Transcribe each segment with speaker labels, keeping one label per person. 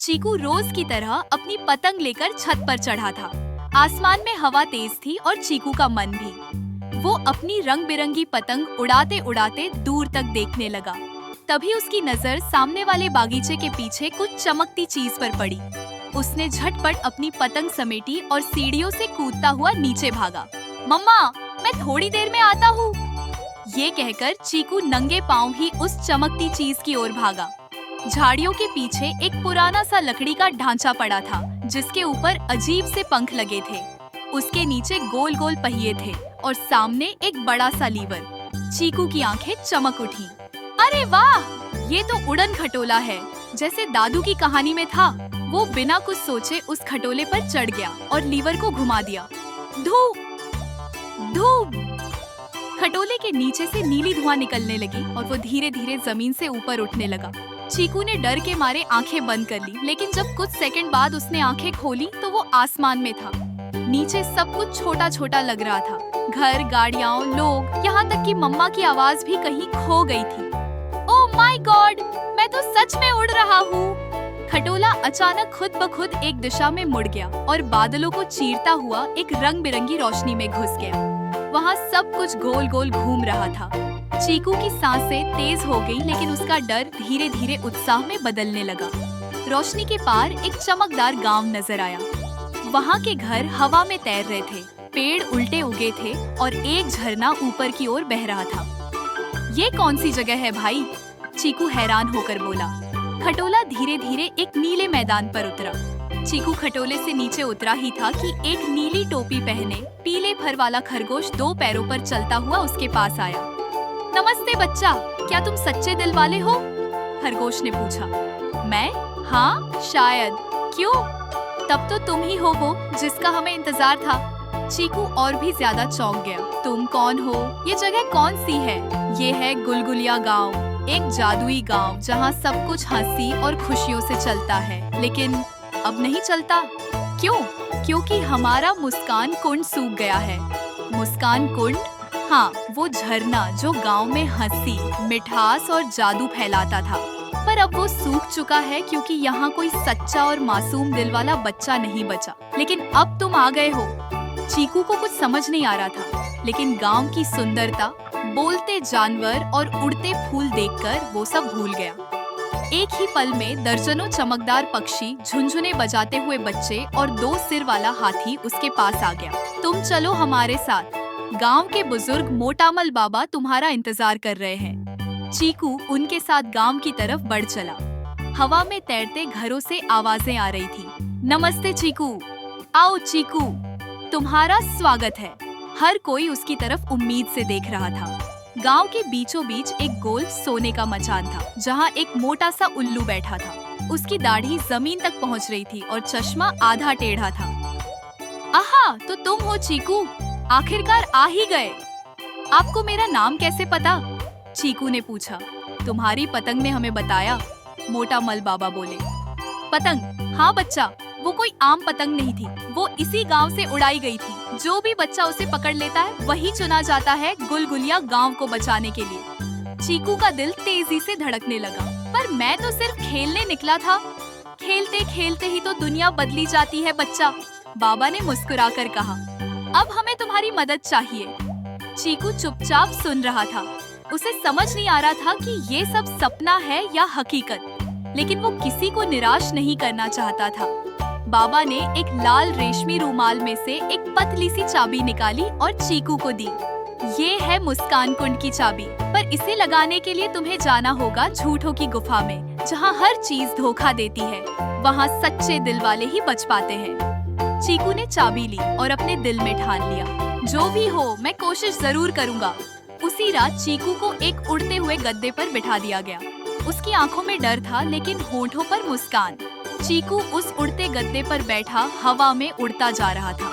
Speaker 1: चीकू रोज की तरह अपनी पतंग लेकर छत पर चढ़ा था। आसमान में हवा तेज थी और चीकू का मन भी। वो अपनी रंग बिरंगी पतंग उड़ाते उड़ाते दूर तक देखने लगा। तभी उसकी नजर सामने वाले बागीचे के पीछे कुछ चमकती चीज पर पड़ी। उसने झटपट अपनी पतंग समेटी और सीढ़ियों से कूदता हुआ नीचे भागा। मम्मा, मैं थोड़ी देर में आता हूँ। ये कहकर चीकू नंगे पांव ही उस चमकती चीज की ओर भागा। झाड़ियों के पीछे एक पुराना सा लकड़ी का ढांचा पड़ा था, जिसके ऊपर अजीब से पंख लगे थे। उसके नीचे गोल गोल पहिए थे और सामने एक बड़ा सा लीवर। चीकू की आंखें चमक उठी। अरे वाह, ये तो उड़न खटोला है, जैसे दादू की कहानी में था। वो बिना कुछ सोचे उस खटोले पर चढ़ गया और लीवर को घुमा दिया। धू धू खटोले के नीचे से नीली धुआं निकलने लगी और वो धीरे धीरे जमीन से ऊपर उठने लगा। चीकू ने डर के मारे आंखें बंद कर ली, लेकिन जब कुछ सेकंड बाद उसने आंखें खोली तो वो आसमान में था। नीचे सब कुछ छोटा छोटा लग रहा था। घर, गाड़ियाँ, लोग, यहाँ तक कि मम्मा की आवाज भी कहीं खो गई थी। ओह माय गॉड, मैं तो सच में उड़ रहा हूँ। खटोला अचानक खुद ब खुद एक दिशा में मुड़ गया और बादलों को चीरता हुआ एक रंग बिरंगी रोशनी में घुस गया। वहाँ सब कुछ गोल गोल घूम रहा था। चीकू की सांसें तेज हो गई, लेकिन उसका डर धीरे धीरे उत्साह में बदलने लगा। रोशनी के पार एक चमकदार गांव नजर आया। वहाँ के घर हवा में तैर रहे थे, पेड़ उल्टे उगे थे और एक झरना ऊपर की ओर बह रहा था। ये कौन सी जगह है भाई? चीकू हैरान होकर बोला। खटोला धीरे धीरे एक नीले मैदान पर उतरा। चीकू खटोले से नीचे उतरा ही था कि एक नीली टोपी पहने पीले फर वाला खरगोश 2 पैरों पर चलता हुआ उसके पास आया। नमस्ते बच्चा, क्या तुम सच्चे दिल वाले हो? खरगोश ने पूछा। मैं? हाँ, शायद। क्यों? तब तो तुम ही हो जिसका हमें इंतजार था। चीकू और भी ज्यादा चौंक गया। तुम कौन हो? ये जगह कौन सी है? ये है गुलगुलिया गांव, एक जादुई गांव जहां सब कुछ हंसी और खुशियों से चलता है, लेकिन अब नहीं चलता। क्यों? क्योंकि हमारा मुस्कान कुंड सूख गया है। मुस्कान कुंड? हाँ, वो झरना जो गांव में हंसी, मिठास और जादू फैलाता था, पर अब वो सूख चुका है क्योंकि यहाँ कोई सच्चा और मासूम दिल वाला बच्चा नहीं बचा। लेकिन अब तुम आ गए हो। चीकू को कुछ समझ नहीं आ रहा था, लेकिन गांव की सुंदरता, बोलते जानवर और उड़ते फूल देखकर वो सब भूल गया। एक ही पल में दर्जनों चमकदार पक्षी, झुनझुने बजाते हुए बच्चे और 2 सिर वाला हाथी उसके पास आ गया। तुम चलो हमारे साथ, गांव के बुजुर्ग मोटामल बाबा तुम्हारा इंतजार कर रहे हैं। चीकू उनके साथ गांव की तरफ बढ़ चला। हवा में तैरते घरों से आवाजें आ रही थी। नमस्ते चीकू, आओ चीकू, तुम्हारा स्वागत है। हर कोई उसकी तरफ उम्मीद से देख रहा था। गांव के बीचों बीच एक गोल सोने का मचान था, जहां एक मोटा सा उल्लू बैठा था। उसकी दाढ़ी जमीन तक पहुंच रही थी और चश्मा आधा टेढ़ा था। आहा, तो तुम हो चीकू, आखिरकार आ ही गए। आपको मेरा नाम कैसे पता? चीकू ने पूछा। तुम्हारी पतंग ने हमें बताया, मोटा मल बाबा बोले। पतंग? हाँ बच्चा, वो कोई आम पतंग नहीं थी, वो इसी गांव से उड़ाई गई थी। जो भी बच्चा उसे पकड़ लेता है वही चुना जाता है गुलगुलिया गांव को बचाने के लिए। चीकू का दिल तेजी से धड़कने लगा। पर मैं तो सिर्फ खेलने निकला था। खेलते खेलते ही तो दुनिया बदली जाती है बच्चा, बाबा ने मुस्कुराकर कहा। अब हमें तुम्हारी मदद चाहिए। चीकू चुपचाप सुन रहा था। उसे समझ नहीं आ रहा था कि ये सब सपना है या हकीकत, लेकिन वो किसी को निराश नहीं करना चाहता था। बाबा ने एक लाल रेशमी रुमाल में से एक पतली सी चाबी निकाली और चीकू को दी। ये है मुस्कान कुंड की चाबी, पर इसे लगाने के लिए तुम्हें जाना होगा झूठों की गुफा में, जहाँ हर चीज धोखा देती है। वहाँ सच्चे दिल वाले ही बच पाते हैं। चीकू ने चाबी ली और अपने दिल में ठान लिया, जो भी हो मैं कोशिश जरूर करूँगा। उसी रात चीकू को एक उड़ते हुए गद्दे पर बिठा दिया गया। उसकी आंखों में डर था, लेकिन होठों पर मुस्कान। चीकू उस उड़ते गद्दे पर बैठा हवा में उड़ता जा रहा था।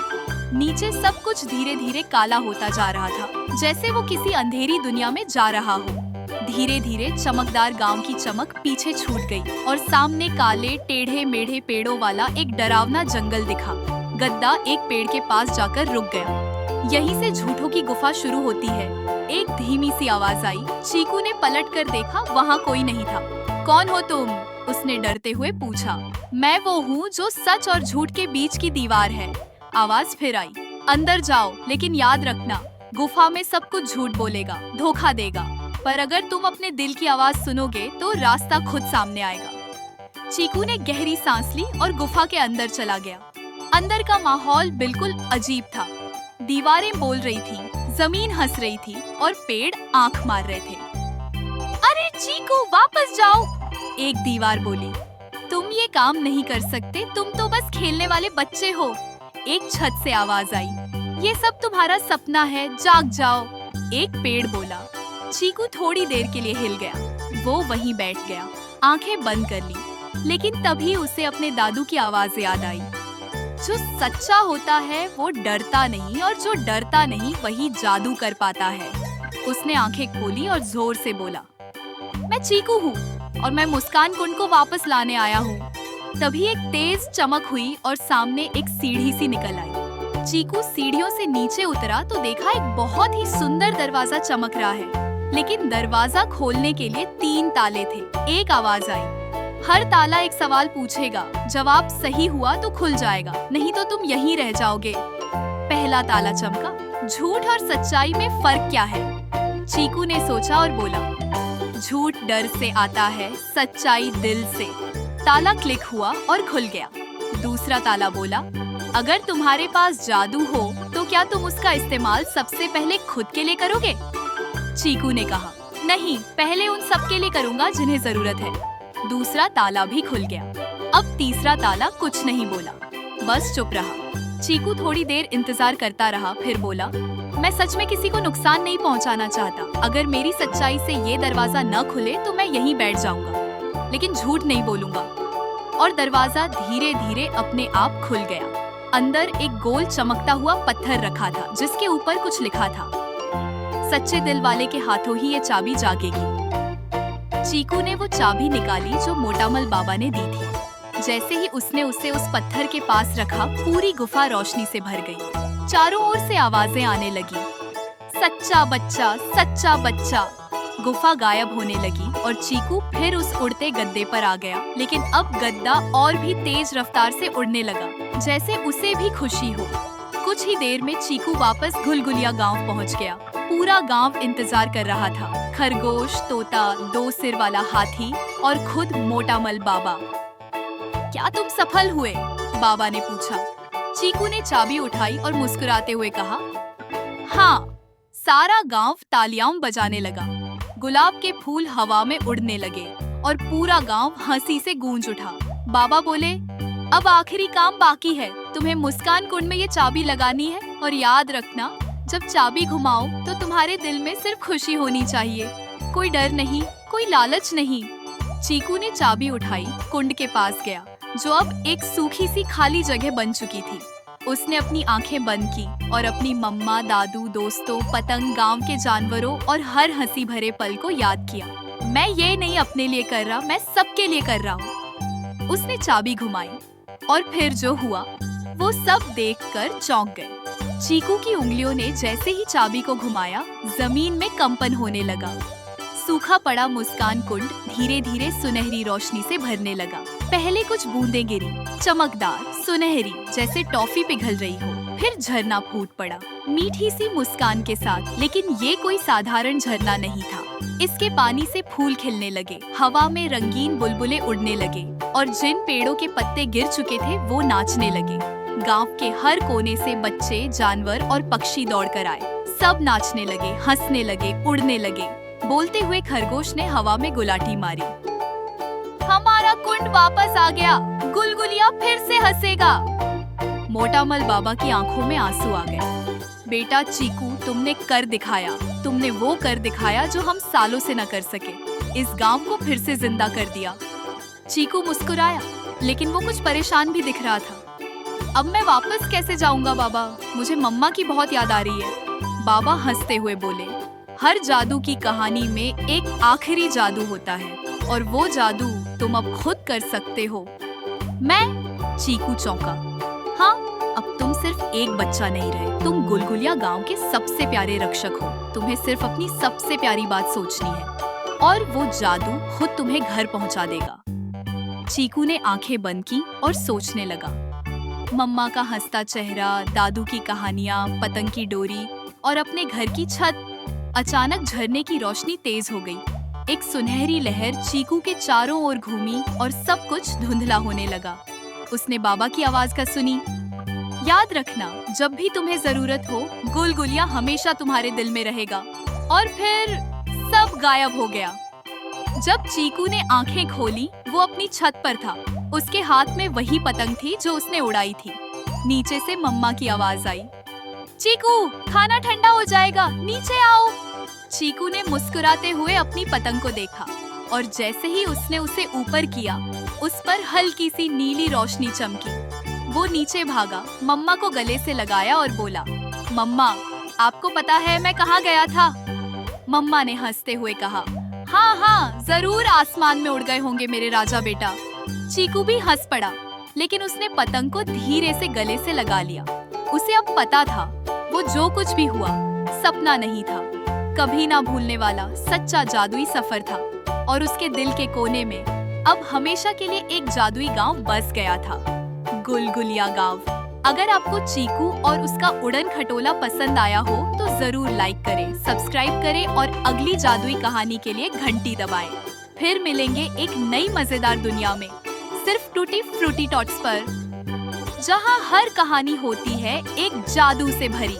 Speaker 1: नीचे सब कुछ धीरे धीरे काला होता जा रहा था, जैसे वो किसी अंधेरी दुनिया में जा रहा हो। धीरे धीरे चमकदार गांव की चमक पीछे छूट गई और सामने काले टेढ़े मेढ़े पेड़ों वाला एक डरावना जंगल दिखा। गद्दा एक पेड़ के पास जाकर रुक गया। यहीं से झूठों की गुफा शुरू होती है। एक धीमी सी आवाज आई। चीकू ने पलट कर देखा, वहाँ कोई नहीं था। कौन हो तुम? उसने डरते हुए पूछा। मैं वो हूँ जो सच और झूठ के बीच की दीवार है। आवाज फिर आई, अंदर जाओ, लेकिन याद रखना, गुफा में सब कुछ झूठ बोलेगा, धोखा देगा, पर अगर तुम अपने दिल की आवाज सुनोगे तो रास्ता खुद सामने आएगा। चीकू ने गहरी सांस ली और गुफा के अंदर चला गया। अंदर का माहौल बिल्कुल अजीब था। दीवारें बोल रही थी, जमीन हंस रही थी और पेड़ आंख मार रहे थे। अरे चीकू, वापस जाओ, एक दीवार बोली। तुम ये काम नहीं कर सकते, तुम तो बस खेलने वाले बच्चे हो। एक छत से आवाज आई, ये सब तुम्हारा सपना है, जाग जाओ, एक पेड़ बोला। चीकू थोड़ी देर के लिए हिल गया। वो वहीं बैठ गया, आंखें बंद कर ली। लेकिन तभी उसे अपने दादू की आवाज याद आई। जो सच्चा होता है वो डरता नहीं, और जो डरता नहीं वही जादू कर पाता है। उसने आंखें खोली और जोर से बोला, मैं चीकू हूँ और मैं मुस्कान कुंड को वापस लाने आया हूँ। तभी एक तेज चमक हुई और सामने एक सीढ़ी सी निकल आई। चीकू सीढ़ियों से नीचे उतरा तो देखा एक बहुत ही सुंदर दरवाजा चमक रहा है, लेकिन दरवाजा खोलने के लिए 3 ताले थे। एक आवाज आई, हर ताला एक सवाल पूछेगा, जवाब सही हुआ तो खुल जाएगा, नहीं तो तुम यहीं रह जाओगे। पहला ताला चमका, झूठ और सच्चाई में फर्क क्या है? चीकू ने सोचा और बोला, झूठ डर से आता है, सच्चाई दिल से। ताला क्लिक हुआ और खुल गया। दूसरा ताला बोला, अगर तुम्हारे पास जादू हो तो क्या तुम उसका इस्तेमाल सबसे पहले खुद के लिए करोगे? चीकू ने कहा, नहीं, पहले उन सब के लिए करूँगा जिन्हें जरूरत है। दूसरा ताला भी खुल गया। अब तीसरा ताला कुछ नहीं बोला, बस चुप रहा। चीकू थोड़ी देर इंतजार करता रहा, फिर बोला, मैं सच में किसी को नुकसान नहीं पहुंचाना चाहता। अगर मेरी सच्चाई से ये दरवाजा न खुले तो मैं यहीं बैठ जाऊंगा, लेकिन झूठ नहीं बोलूंगा। और दरवाजा धीरे धीरे अपने आप खुल गया। अंदर एक गोल चमकता हुआ पत्थर रखा था, जिसके ऊपर कुछ लिखा था, सच्चे दिल वाले के हाथों ही ये चाबी जागेगी। चीकू ने वो चाबी निकाली जो मोटामल बाबा ने दी थी। जैसे ही उसने उसे उस पत्थर के पास रखा, पूरी गुफा रोशनी से भर गई। चारों ओर से आवाजें आने लगी, सच्चा बच्चा, सच्चा बच्चा। गुफा गायब होने लगी और चीकू फिर उस उड़ते गद्दे पर आ गया, लेकिन अब गद्दा और भी तेज रफ्तार से उड़ने लगा, जैसे उसे भी खुशी हो। कुछ ही देर में चीकू वापस गुलगुलिया गांव पहुंच गया। पूरा गांव इंतजार कर रहा था। खरगोश, तोता, 2 सिर वाला हाथी और खुद मोटामल बाबा। क्या तुम सफल हुए? बाबा ने पूछा। चीकू ने चाबी उठाई और मुस्कुराते हुए कहा, हाँ। सारा गांव तालियां बजाने लगा। गुलाब के फूल हवा में उड़ने लगे और पूरा गांव हंसी से गूंज उठा। बाबा बोले, अब आखिरी काम बाकी है, तुम्हें मुस्कान कुंड में ये चाबी लगानी है, और याद रखना, जब चाबी घुमाओ तो तुम्हारे दिल में सिर्फ खुशी होनी चाहिए, कोई डर नहीं, कोई लालच नहीं। चीकू ने चाबी उठाई, कुंड के पास गया, जो अब एक सूखी सी खाली जगह बन चुकी थी। उसने अपनी आंखें बंद की और अपनी मम्मा, दादू, दोस्तों, पतंग, गांव के जानवरों और हर हंसी भरे पल को याद किया। मैं ये नहीं अपने लिए कर रहा, मैं सबके लिए कर रहा हूँ। उसने चाबी घुमाई और फिर जो हुआ वो सब देखकर चौंक गए। चीकू की उंगलियों ने जैसे ही चाबी को घुमाया, जमीन में कंपन होने लगा। सूखा पड़ा मुस्कान कुंड धीरे धीरे सुनहरी रोशनी से भरने लगा। पहले कुछ बूंदें गिरी, चमकदार, सुनहरी, जैसे टॉफी पिघल रही हो। फिर झरना फूट पड़ा, मीठी सी मुस्कान के साथ। लेकिन ये कोई साधारण झरना नहीं था। इसके पानी से फूल खिलने लगे, हवा में रंगीन बुलबुलें उड़ने लगे और जिन पेड़ों के पत्ते गिर चुके थे वो नाचने लगे। गांव के हर कोने से बच्चे, जानवर और पक्षी दौड़कर आए। सब नाचने लगे, हंसने लगे, उड़ने लगे। बोलते हुए खरगोश ने हवा में गुलाटी मारी, हमारा कुंड वापस आ गया, गुलगुलिया फिर से हंसेगा। मोटामल बाबा की आंखों में आंसू आ गए। बेटा चीकू, तुमने कर दिखाया, तुमने वो कर दिखाया जो हम सालों से न कर सके। इस गांव को फिर से जिंदा कर दिया। चीकू मुस्कुराया, लेकिन वो कुछ परेशान भी दिख रहा था। अब मैं वापस कैसे जाऊंगा बाबा? मुझे मम्मा की बहुत याद आ रही है। बाबा हंसते हुए बोले, हर जादू की कहानी में एक आखिरी जादू होता है, और वो जादू तुम अब खुद कर सकते हो। मैं? चीकू चौंका। हाँ, अब तुम सिर्फ एक बच्चा नहीं रहे, तुम गुलगुलिया गांव के सबसे प्यारे रक्षक हो। तुम्हें सिर्फ अपनी सबसे प्यारी बात सोचनी है और वो जादू खुद तुम्हें घर पहुंचा देगा। चीकू ने आंखें बंद की और सोचने लगा। मम्मा का हंसता चेहरा, दादू की कहानियां, पतंग की डोरी और अपने घर की छत। अचानक झरने की रोशनी तेज हो गई। एक सुनहरी लहर चीकू के चारों ओर घूमी और सब कुछ धुंधला होने लगा। उसने बाबा की आवाज का सुनी, याद रखना, जब भी तुम्हें जरूरत हो, गुलगुलिया हमेशा तुम्हारे दिल में रहेगा। और फिर सब गायब हो गया। जब चीकू ने आंखें खोली, वो अपनी छत पर था। उसके हाथ में वही पतंग थी जो उसने उड़ाई थी। नीचे से मम्मा की आवाज आई, चीकू, खाना ठंडा हो जाएगा, नीचे आओ। चीकू ने मुस्कुराते हुए अपनी पतंग को देखा और जैसे ही उसने उसे ऊपर किया, उस पर हल्की सी नीली रोशनी चमकी। वो नीचे भागा, मम्मा को गले से लगाया और बोला, मम्मा, आपको पता है मैं कहाँ गया था? मम्मा ने हंसते हुए कहा, हाँ हाँ, जरूर आसमान में उड़ गए होंगे मेरे राजा बेटा। चीकू भी हंस पड़ा, लेकिन उसने पतंग को धीरे से गले से लगा लिया। उसे अब पता था, वो जो कुछ भी हुआ सपना नहीं था, कभी ना भूलने वाला सच्चा जादुई सफर था। और उसके दिल के कोने में अब हमेशा के लिए एक जादुई गांव बस गया था, गुलगुलिया गांव। अगर आपको चीकू और उसका उड़न खटोला पसंद आया हो तो जरूर लाइक करें, सब्सक्राइब करें और अगली जादुई कहानी के लिए घंटी दबाएं। फिर मिलेंगे एक नई मजेदार दुनिया में, सिर्फ टूटी फ्रूटी टॉट्स पर, जहां हर कहानी होती है एक जादू से भरी।